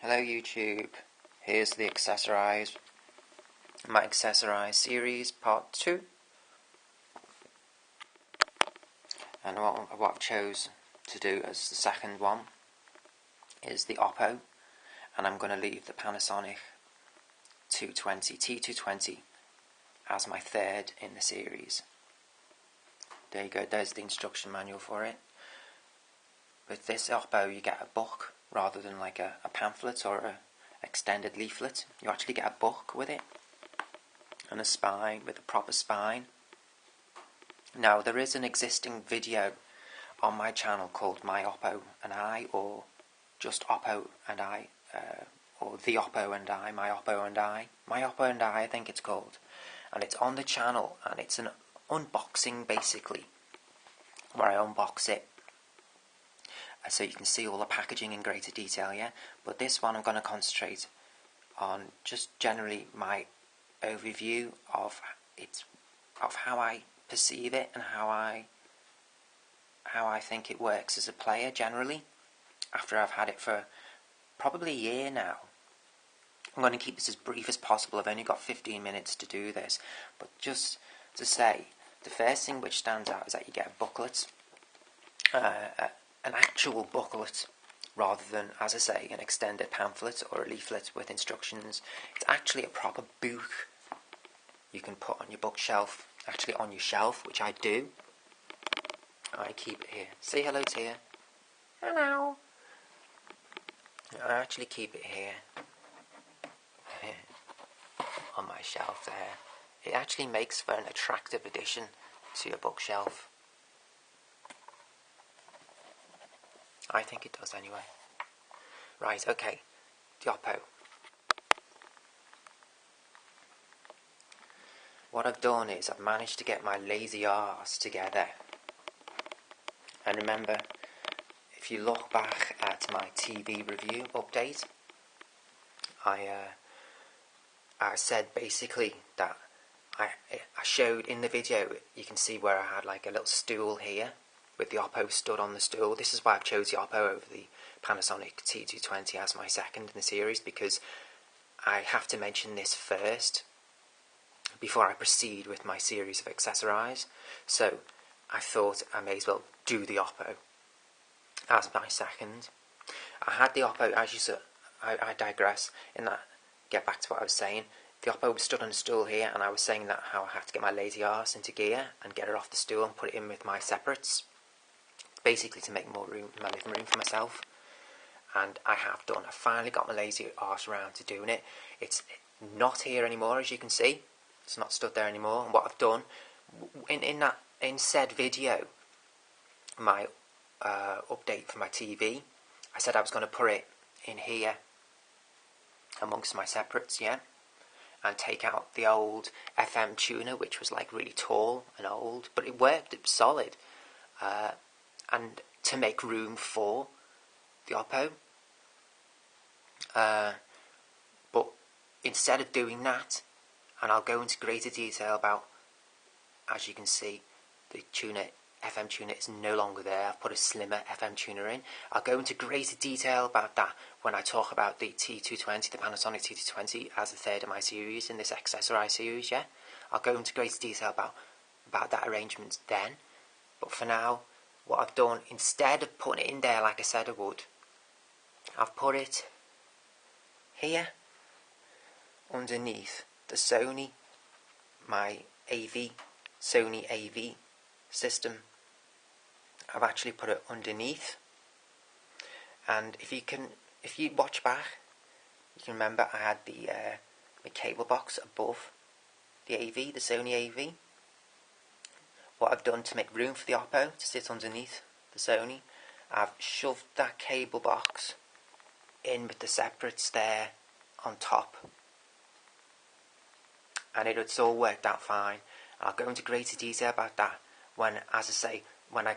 Hello YouTube, here's the my accessorize series part 2, and what I've chose to do as the second one is the Oppo, and I'm going to leave the Panasonic T220 as my third in the series. There you go, there's the instruction manual for it. With this Oppo you get a book rather than like a pamphlet or a extended leaflet. You actually get a book with it and a spine, with a proper spine. Now there is an existing video on my channel called My Oppo and I, or just Oppo and I, or The Oppo and I, My Oppo and I, My Oppo and I think it's called, and it's on the channel, and it's an unboxing basically, where I unbox it. So you can see all the packaging in greater detail, yeah? But this one I'm going to concentrate on just generally my overview of how I perceive it and how I think it works as a player generally, after I've had it for probably a year now. I'm going to keep this as brief as possible. I've only got 15 minutes to do this, but just to say, the first thing which stands out is that you get a booklet, an actual booklet, rather than, as I say, an extended pamphlet or a leaflet with instructions. It's actually a proper book you can put on your bookshelf, actually on your shelf, which I do. I keep it here. Say hello, Tia. Hello. I actually keep it here on my shelf there. It actually makes for an attractive addition to your bookshelf. I think it does anyway. Right, okay, the Oppo. What I've done is I've managed to get my lazy arse together. And remember, if you look back at my TV review update, I said basically that I showed in the video, you can see where I had like a little stool here, with the Oppo stood on the stool. This is why I've chose the Oppo over the Panasonic T220 as my second in the series, because I have to mention this first before I proceed with my series of accessorize. So I thought I may as well do the Oppo as my second. I had the Oppo, as you saw, I digress in that, get back to what I was saying. The Oppo was stood on a stool here, and I was saying that how I had to get my lazy arse into gear and get it off the stool and put it in with my separates, basically to make more room in my living room for myself. And I have done. I finally got my lazy arse around to doing it. It's not here anymore, as you can see. It's not stood there anymore. And what I've done in said video, my update for my TV, I said I was going to put it in here amongst my separates, yeah, and take out the old FM tuner, which was like really tall and old, but it worked. It was solid. And to make room for the Oppo. But instead of doing that, and I'll go into greater detail about, as you can see, the tuner, FM tuner is no longer there. I've put a slimmer FM tuner in. I'll go into greater detail about that when I talk about the T220, the Panasonic T220, as the third of my series in this accessorize series, yeah? I'll go into greater detail about that arrangement then. But for now, what I've done, instead of putting it in there like I said I would, I've put it here underneath the Sony, my Sony AV system. I've actually put it underneath, and if you watch back, you can remember I had the cable box above the AV, the Sony AV. What I've done to make room for the Oppo to sit underneath the Sony, I've shoved that cable box in with the separates there on top, and it's all worked out fine. I'll go into greater detail about that when, as I say, when I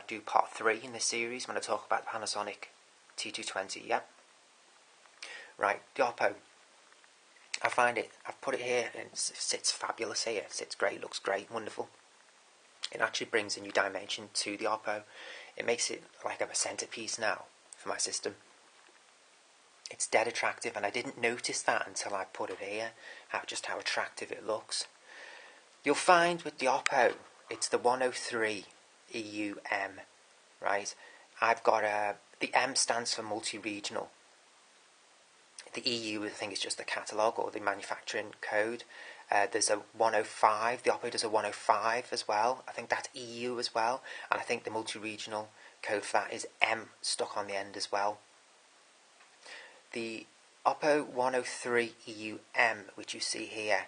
do part 3 in this series, when I talk about the Panasonic T220, yeah? Right, the Oppo. I find it, I've put it here, and it sits fabulous here. It sits great, looks great, wonderful. It actually brings a new dimension to the Oppo. It makes it like a centerpiece now for my system. It's dead attractive, and I didn't notice that until I put it here, just how attractive it looks. You'll find with the Oppo, it's the 103 EUM, right? I've got the M stands for multi-regional. The EU, I think, is just the catalogue or the manufacturing code. There's a 105, the Oppo does a 105 as well. I think that's EU as well, and I think the multi-regional code for that is M stuck on the end as well. The Oppo 103 EUM, which you see here,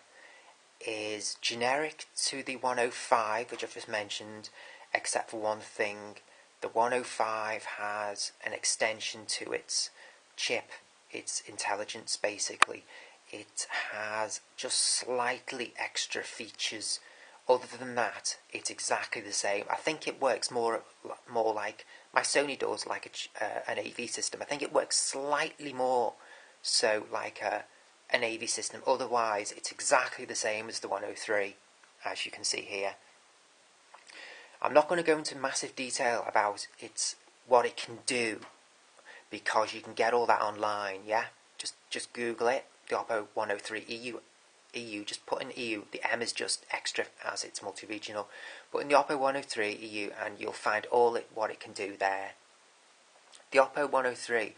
is generic to the 105, which I've just mentioned, except for one thing. The 105 has an extension to its chip, its intelligence basically. It has just slightly extra features. Other than that, it's exactly the same. I think it works more like my Sony does, like an AV system. I think it works slightly more so like an AV system. Otherwise, it's exactly the same as the 103, as you can see here. I'm not going to go into massive detail about what it can do, because you can get all that online. Yeah, just Google it. The Oppo 103 EU. Just put in EU. The M is just extra as it's multi-regional. Put in the Oppo 103 EU, and you'll find what it can do there. The Oppo 103.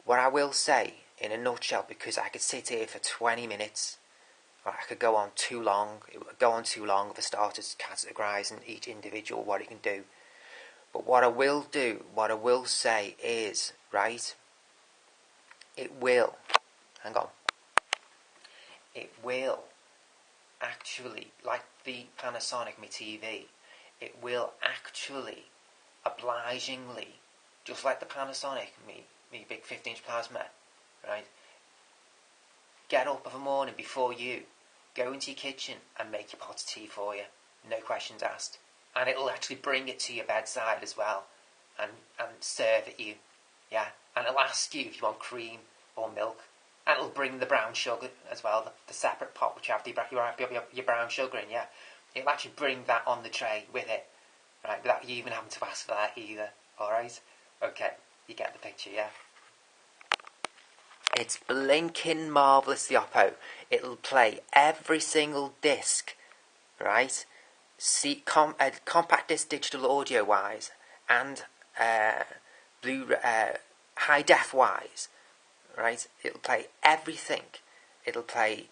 What I will say in a nutshell, because I could sit here for 20 minutes, or I could go on too long. It would go on too long if I started categorising each individual what it can do. But what I will say is, right, it will actually, like the Panasonic Mi TV, it will actually, obligingly, just like the Panasonic Mi big 15-inch plasma, right, get up of a morning before you, go into your kitchen and make your pot of tea for you, no questions asked. And it'll actually bring it to your bedside as well, and serve it you, yeah. And it'll ask you if you want cream or milk, and it'll bring the brown sugar as well, the separate pot which you have your brown sugar in, yeah. It'll actually bring that on the tray with it, right, without you even having to ask for that either. Alright? Okay, you get the picture, yeah. It's blinking marvellous, the Oppo. It'll play every single disc, right? Compact disc digital audio wise, and high def wise, right? It'll play everything. It'll play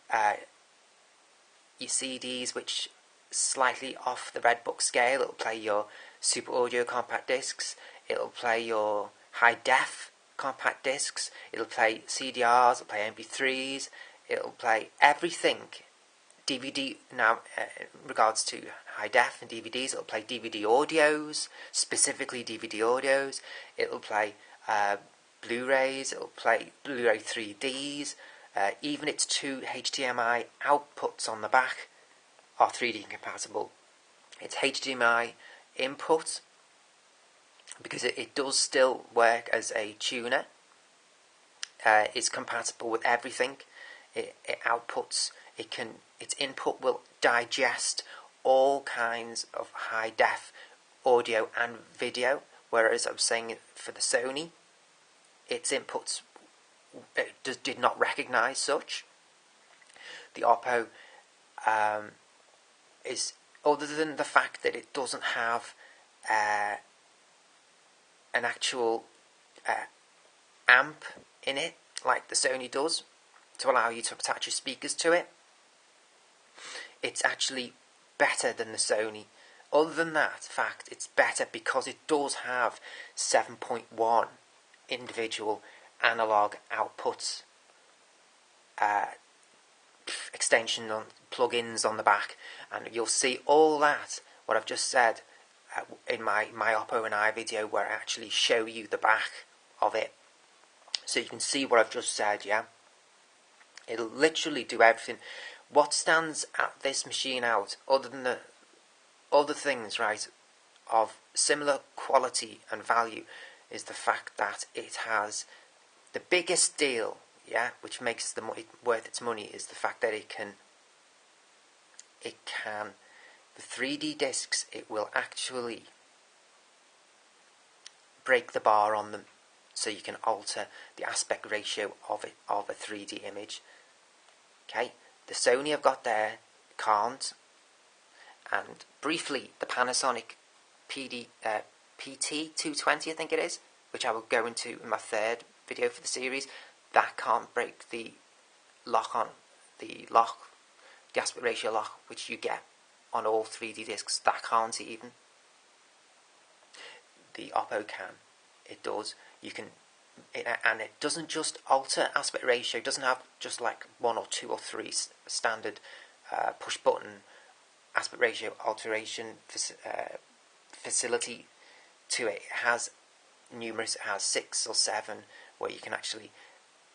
your CDs, which slightly off the Redbook scale. It'll play your super audio compact discs. It'll play your high def compact discs. It'll play CDRs. It'll play MP3s. It'll play everything. DVD now, in regards to high def and DVDs, it'll play DVD audios, specifically DVD audios. It'll play Blu-rays. It'll play Blu-ray 3Ds. Even its two HDMI outputs on the back are 3D compatible. Its HDMI input, because it does still work as a tuner, it's compatible with everything. It outputs. Its input will digest all kinds of high def audio and video, whereas I'm saying for the Sony, its inputs did not recognise such. The Oppo is, other than the fact that it doesn't have an actual amp in it like the Sony does to allow you to attach your speakers to it, it's actually better than the Sony. Other than that fact, it's better because it does have 7.1 individual analog outputs, extension on plugins on the back, and you'll see all that what I've just said in my Oppo and I video, where I actually show you the back of it, so you can see what I've just said. Yeah, it'll literally do everything. What stands at this machine out, other than the other things, right, of similar quality and value, is the fact that it has the biggest deal, yeah, which makes the worth its money, is the fact that it can, the 3D discs, it will actually break the bar on them. so you can alter the aspect ratio of a 3D image. Okay, the Sony I've got there can't, and briefly the Panasonic PT220, I think it is, which I will go into in my third video for the series, that can't break the aspect ratio lock, which you get on all 3D discs. That can't even. The Oppo can. It does. You can, and it doesn't just alter aspect ratio. It doesn't have just like 1 or 2 or 3 standard push button aspect ratio alteration facility to it. It has numerous. It has 6 or 7 where you can actually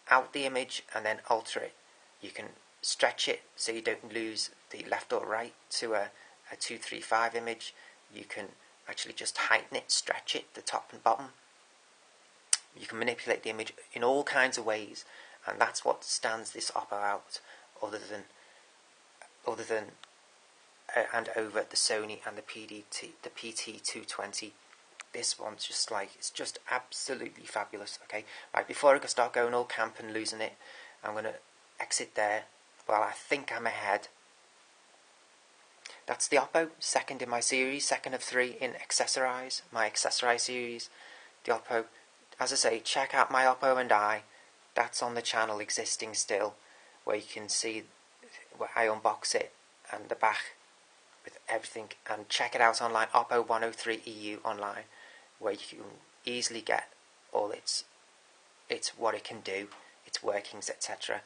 out the image and then alter it. You can stretch it so you don't lose the left or right to a 235 image. You can actually just heighten it, stretch it, the top and bottom. You can manipulate the image in all kinds of ways, and that's what stands this Oppo out other than and over the Sony and the PT220. This one's just like, it's just absolutely fabulous. Okay, right, before I start going all camp and losing it, I'm going to exit there. Well, I think I'm ahead. That's the Oppo, second in my series, second of 3 in accessorize, my accessorize series. The Oppo, as I say, check out my Oppo and I. That's on the channel existing still, where you can see where I unbox it and the back with everything. And check it out online, Oppo 103 EU online, where you can easily get all its what it can do, its workings, etc.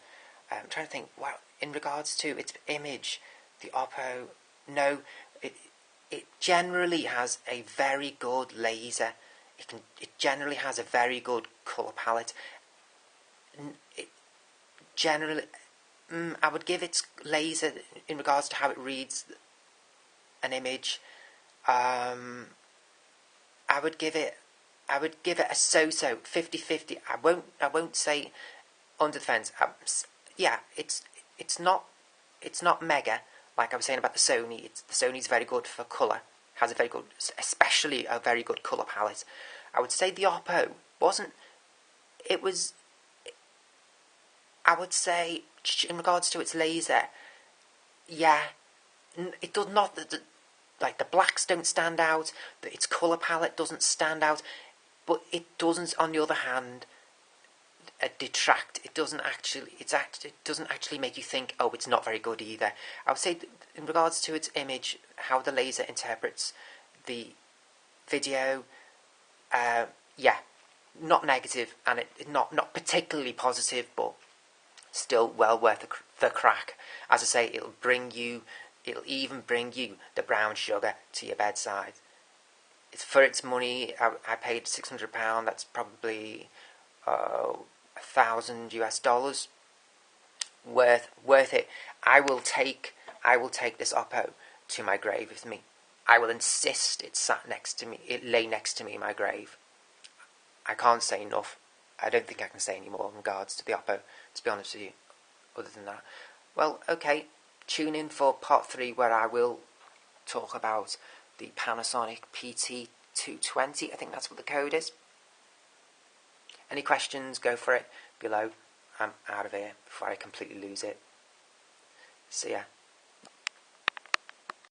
I'm trying to think. Well, in regards to its image, the Oppo, no, it generally has a very good laser. It generally has a very good colour palette. It generally, I would give its laser, in regards to how it reads an image, I would give it a so-so, 50-50. I won't say under the fence. Yeah, it's not mega, like I was saying about the Sony. The Sony's very good for colour, has a very good, especially a very good colour palette. I would say the Oppo wasn't. It was. I would say in regards to its laser, yeah, it does not. Like the blacks don't stand out. Its colour palette doesn't stand out, but it doesn't. On the other hand, detract. It doesn't actually. It doesn't actually make you think, oh, it's not very good either. I would say in regards to its image, how the laser interprets the video, yeah, not negative, and not particularly positive, but still well worth the crack. As I say, it'll even bring you the brown sugar to your bedside. For its money, I paid £600. That's probably $1,000 US. Worth it. I will take this Oppo to my grave with me. I will insist it sat next to me. It lay next to me in my grave. I can't say enough. I don't think I can say any more in regards to the Oppo, to be honest with you. Other than that, well, okay. Tune in for part 3, where I will talk about the Panasonic PT220. I think that's what the code is. Any questions, go for it below. I'm out of here before I completely lose it. See ya.